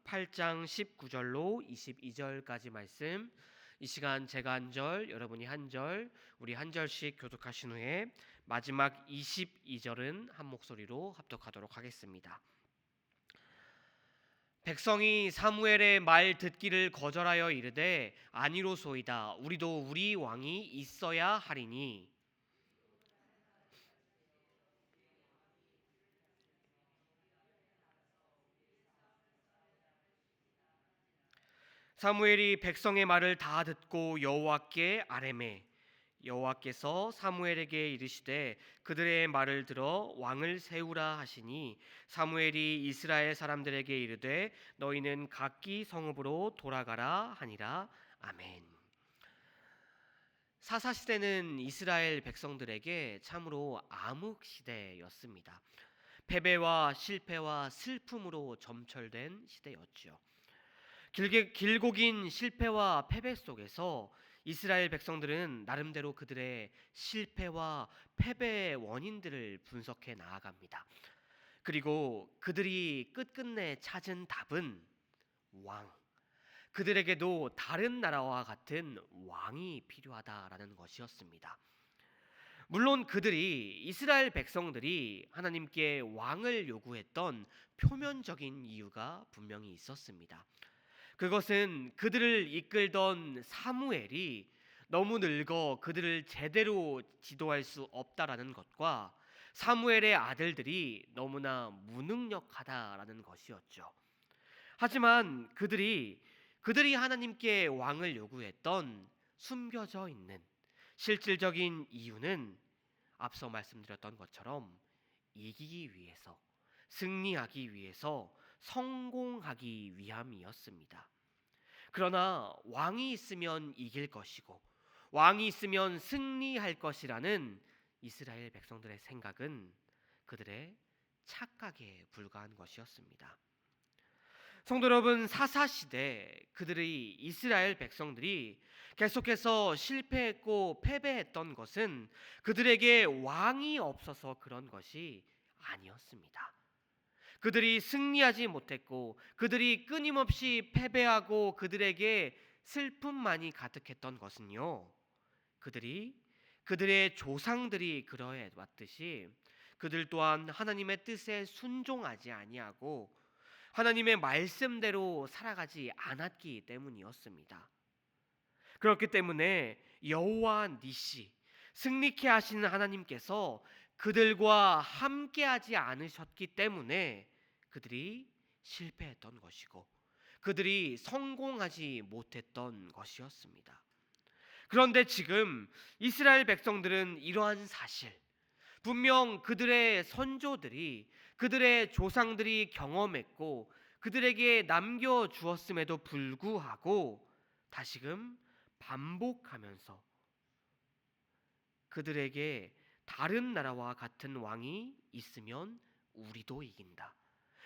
8장 19절로 22절까지 말씀, 이 시간 제가 한 절, 여러분이 한 절, 우리 한 절씩 교독하신 후에 마지막 22절은 한 목소리로 합독하도록 하겠습니다. 백성이 사무엘의 말 듣기를 거절하여 이르되 아니로소이다. 우리도 우리 왕이 있어야 하리니. 사무엘이 백성의 말을 다 듣고 여호와께 아뢰매 여호와께서 사무엘에게 이르시되 그들의 말을 들어 왕을 세우라 하시니 사무엘이 이스라엘 사람들에게 이르되 너희는 각기 성읍으로 돌아가라 하니라. 아멘. 사사 시대는 이스라엘 백성들에게 참으로 암흑 시대였습니다. 패배와 실패와 슬픔으로 점철된 시대였죠. 길고 긴 실패와 패배 속에서 이스라엘 백성들은 나름대로 그들의 실패와 패배의 원인들을 분석해 나아갑니다. 그리고 그들이 끝끝내 찾은 답은 왕, 그들에게도 다른 나라와 같은 왕이 필요하다라는 것이었습니다. 물론 그들이, 이스라엘 백성들이 하나님께 왕을 요구했던 표면적인 이유가 분명히 있었습니다. 그것은 그들을 이끌던 사무엘이 너무 늙어 그들을 제대로 지도할 수 없다라는 것과 사무엘의 아들들이 너무나 무능력하다라는 것이었죠. 하지만 그들이 하나님께 왕을 요구했던 숨겨져 있는 실질적인 이유는 앞서 말씀드렸던 것처럼 이기기 위해서, 승리하기 위해서, 성공하기 위함이었습니다. 그러나 왕이 있으면 이길 것이고 왕이 있으면 승리할 것이라는 이스라엘 백성들의 생각은 그들의 착각에 불과한 것이었습니다. 성도 여러분, 사사시대 그들의 이스라엘 백성들이 계속해서 실패했고 패배했던 것은 그들에게 왕이 없어서 그런 것이 아니었습니다. 그들이 승리하지 못했고 그들이 끊임없이 패배하고 그들에게 슬픔만이 가득했던 것은요, 그들의 조상들이 그러해 왔듯이 그들 또한 하나님의 뜻에 순종하지 아니하고 하나님의 말씀대로 살아가지 않았기 때문이었습니다. 그렇기 때문에 여호와 니시, 승리케 하시는 하나님께서 그들과 함께하지 않으셨기 때문에 그들이 실패했던 것이고 그들이 성공하지 못했던 것이었습니다. 그런데 지금 이스라엘 백성들은 이러한 사실, 분명 그들의 선조들이, 그들의 조상들이 경험했고 그들에게 남겨주었음에도 불구하고 다시금 반복하면서 그들에게 다른 나라와 같은 왕이 있으면 우리도 이긴다,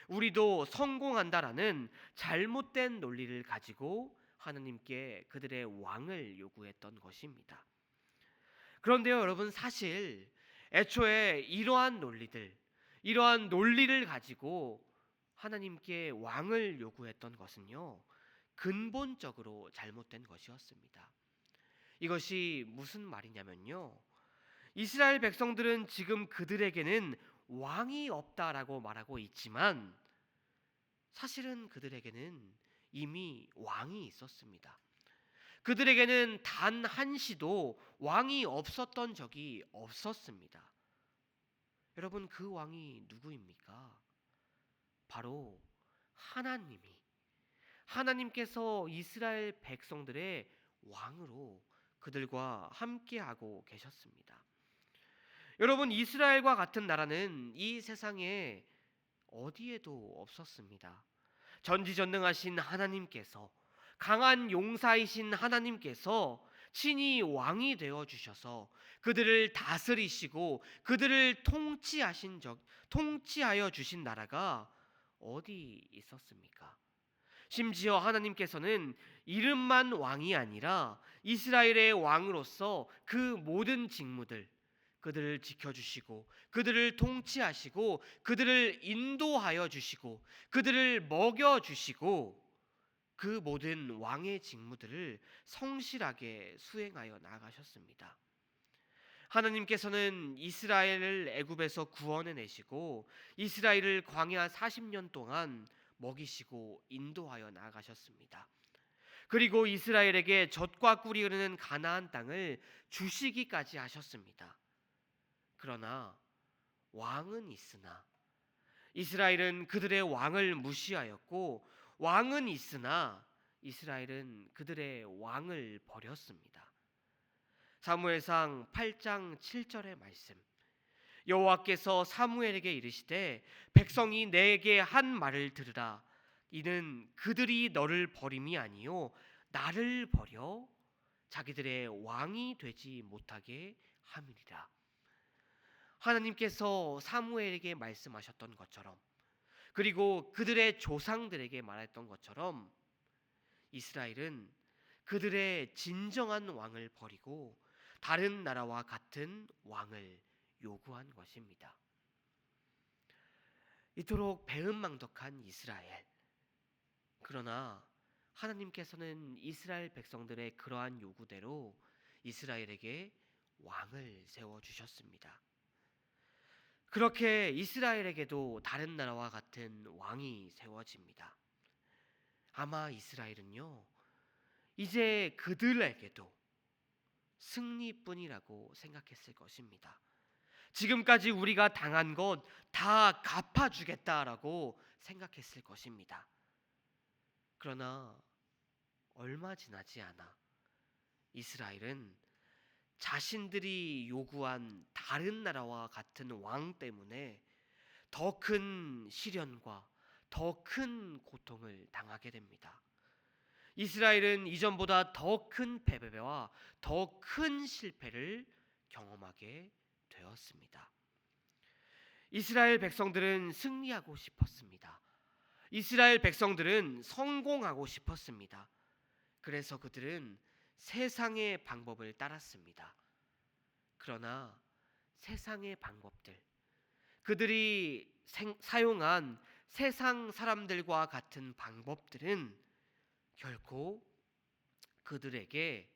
우리도 성공한다라는 잘못된 논리를 가지고 하나님께 그들의 왕을 요구했던 것입니다. 그런데요, 여러분, 사실 애초에 이러한 논리를 가지고 하나님께 왕을 요구했던 것은요, 근본적으로 잘못된 것이었습니다. 이것이 무슨 말이냐면요, 이스라엘 백성들은 지금 그들에게는 왕이 없다라고 말하고 있지만 사실은 그들에게는 이미 왕이 있었습니다. 그들에게는 단 한시도 왕이 없었던 적이 없었습니다. 여러분, 그 왕이 누구입니까? 바로 하나님께서 이스라엘 백성들의 왕으로 그들과 함께하고 계셨습니다. 여러분, 이스라엘과 같은 나라는 이 세상에 어디에도 없었습니다. 전지전능하신 하나님께서, 강한 용사이신 하나님께서 친히 왕이 되어 주셔서 그들을 다스리시고 그들을 통치하여 주신 나라가 어디 있었습니까? 심지어 하나님께서는 이름만 왕이 아니라 이스라엘의 왕으로서 그 모든 직무들, 그들을 지켜주시고 그들을 통치하시고 그들을 인도하여 주시고 그들을 먹여주시고 그 모든 왕의 직무들을 성실하게 수행하여 나아가셨습니다. 하나님께서는 이스라엘을 애굽에서 구원해 내시고 이스라엘을 광야 40년 동안 먹이시고 인도하여 나아가셨습니다. 그리고 이스라엘에게 젖과 꿀이 흐르는 가나안 땅을 주시기까지 하셨습니다. 그러나 왕은 있으나 이스라엘은 그들의 왕을 무시하였고 왕은 있으나 이스라엘은 그들의 왕을 버렸습니다. 사무엘상 8장 7절의 말씀. 여호와께서 사무엘에게 이르시되 백성이 내게 한 말을 들으라. 이는 그들이 너를 버림이 아니요 나를 버려 자기들의 왕이 되지 못하게 함이리라. 하나님께서 사무엘에게 말씀하셨던 것처럼 그리고 그들의 조상들에게 말했던 것처럼 이스라엘은 그들의 진정한 왕을 버리고 다른 나라와 같은 왕을 요구한 것입니다. 이토록 배은망덕한 이스라엘. 그러나 하나님께서는 이스라엘 백성들의 그러한 요구대로 이스라엘에게 왕을 세워주셨습니다. 그렇게 이스라엘에게도 다른 나라와 같은 왕이 세워집니다. 아마 이스라엘은요, 이제 그들에게도 승리뿐이라고 생각했을 것입니다. 지금까지 우리가 당한 것 다 갚아주겠다라고 생각했을 것입니다. 그러나 얼마 지나지 않아 이스라엘은 자신들이 요구한 다른 나라와 같은 왕 때문에 더 큰 시련과 더 큰 고통을 당하게 됩니다. 이스라엘은 이전보다 더 큰 패배와 더 큰 실패를 경험하게 되었습니다. 이스라엘 백성들은 승리하고 싶었습니다. 이스라엘 백성들은 성공하고 싶었습니다. 그래서 그들은 세상의 방법을 따랐습니다. 그러나 세상의 방법들, 그들이 사용한 세상 사람들과 같은 방법들은 결코 그들에게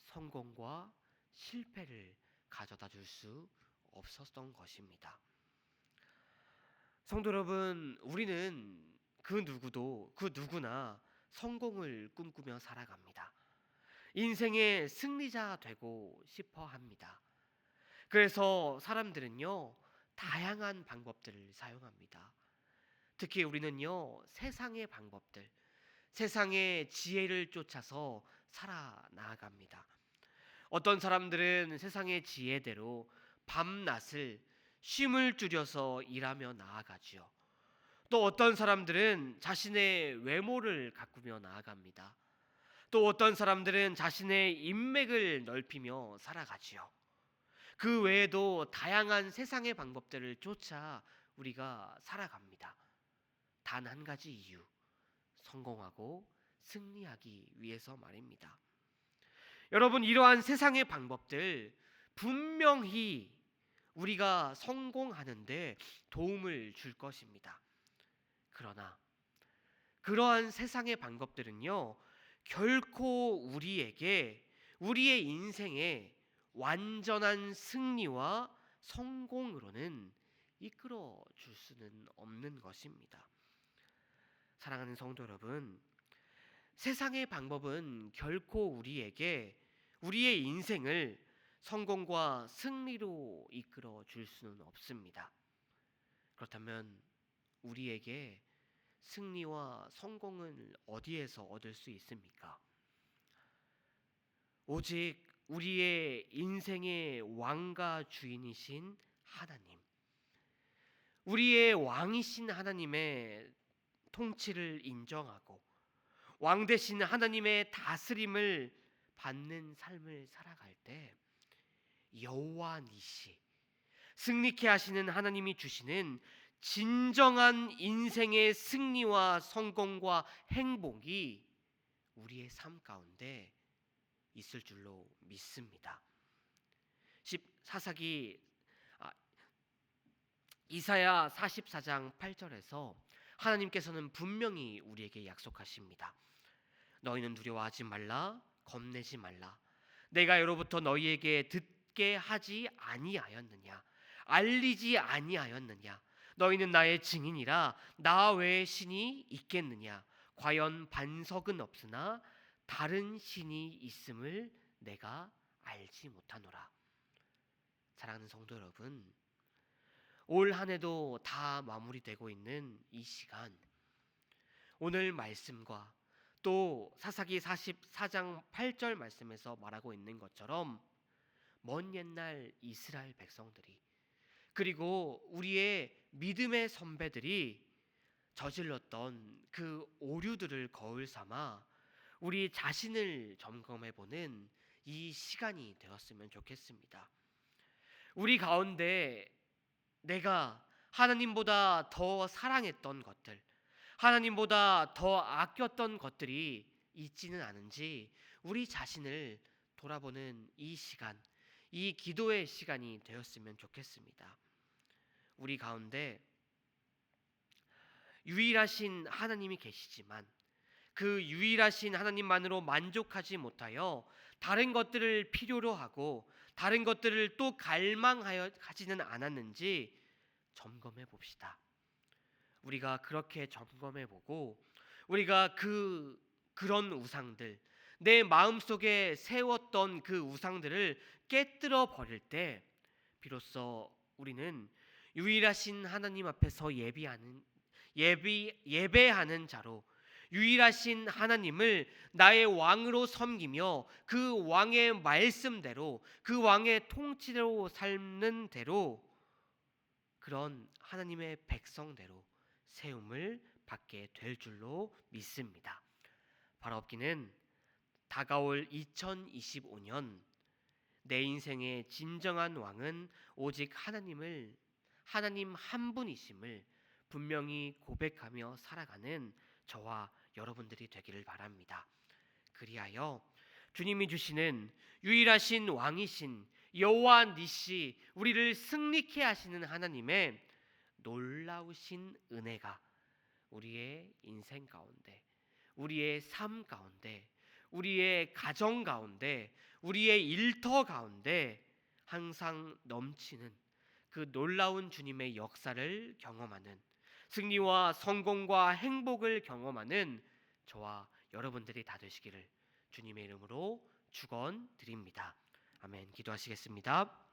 성공과 실패를 가져다 줄 수 없었던 것입니다. 성도 여러분, 우리는 그 누구나 성공을 꿈꾸며 살아갑니다. 인생의 승리자 되고 싶어 합니다. 그래서 사람들은요, 다양한 방법들을 사용합니다. 특히 우리는요, 세상의 방법들, 세상의 지혜를 쫓아서 살아나갑니다. 어떤 사람들은 세상의 지혜대로 밤낮을 쉼을 줄여서 일하며 나아가지요. 또 어떤 사람들은 자신의 외모를 가꾸며 나아갑니다. 또 어떤 사람들은 자신의 인맥을 넓히며 살아가지요. 그 외에도 다양한 세상의 방법들을 쫓아 우리가 살아갑니다. 단 한 가지 이유, 성공하고 승리하기 위해서 말입니다. 여러분, 이러한 세상의 방법들 분명히 우리가 성공하는데 도움을 줄 것입니다. 그러나 그러한 세상의 방법들은요, 결코 우리의 인생에 완전한 승리와 성공으로는 이끌어 줄 수는 없는 것입니다. 사랑하는 성도 여러분, 세상의 방법은 결코 우리의 인생을 성공과 승리로 이끌어 줄 수는 없습니다. 그렇다면 우리에게 승리와 성공을 어디에서 얻을 수 있습니까? 오직 우리의 인생의 왕과 주인이신 하나님, 우리의 왕이신 하나님의 통치를 인정하고 왕 되신 하나님의 다스림을 받는 삶을 살아갈 때 여호와 니시, 승리케 하시는 하나님이 주시는 진정한 인생의 승리와 성공과 행복이 우리의 삶 가운데 있을 줄로 믿습니다. 사사기 아, 이사야 44장 8절에서 하나님께서는 분명히 우리에게 약속하십니다. 너희는 두려워하지 말라, 겁내지 말라. 내가 예로부터 너희에게 듣게 하지 아니하였느냐, 알리지 아니하였느냐. 너희는 나의 증인이라. 나 외에 신이 있겠느냐. 과연 반석은 없으나 다른 신이 있음을 내가 알지 못하노라. 사랑하는 성도 여러분, 올 한 해도 다 마무리되고 있는 이 시간, 오늘 말씀과 또 사사기 44장 8절 말씀에서 말하고 있는 것처럼 먼 옛날 이스라엘 백성들이, 그리고 우리의 믿음의 선배들이 저질렀던 그 오류들을 거울 삼아 우리 자신을 점검해보는 이 시간이 되었으면 좋겠습니다. 우리 가운데 내가 하나님보다 더 사랑했던 것들, 하나님보다 더 아꼈던 것들이 있지는 않은지 우리 자신을 돌아보는 이 시간, 이 기도의 시간이 되었으면 좋겠습니다. 우리 가운데 유일하신 하나님이 계시지만 그 유일하신 하나님만으로 만족하지 못하여 다른 것들을 필요로 하고 다른 것들을 또 갈망하여 가지는 않았는지 점검해 봅시다. 우리가 그렇게 점검해 보고 우리가 그런 우상들, 내 마음속에 세웠던 그 우상들을 깨뜨려 버릴 때 비로소 우리는 유일하신 하나님 앞에서 예배하는 자로, 유일하신 하나님을 나의 왕으로 섬기며 그 왕의 말씀대로, 그 왕의 통치로 삶는 대로, 그런 하나님의 백성대로 세움을 받게 될 줄로 믿습니다. 바라옵기는 다가올 2025년 내 인생의 진정한 왕은 오직 하나님 한 분이심을 분명히 고백하며 살아가는 저와 여러분들이 되기를 바랍니다. 그리하여 주님이 주시는 유일하신 왕이신 여호와 니시, 우리를 승리케 하시는 하나님의 놀라우신 은혜가 우리의 인생 가운데, 우리의 삶 가운데, 우리의 가정 가운데, 우리의 일터 가운데 항상 넘치는 그 놀라운 주님의 역사를 경험하는, 승리와 성공과 행복을 경험하는 저와 여러분들이 다 되시기를 주님의 이름으로 축원드립니다. 아멘. 기도하시겠습니다.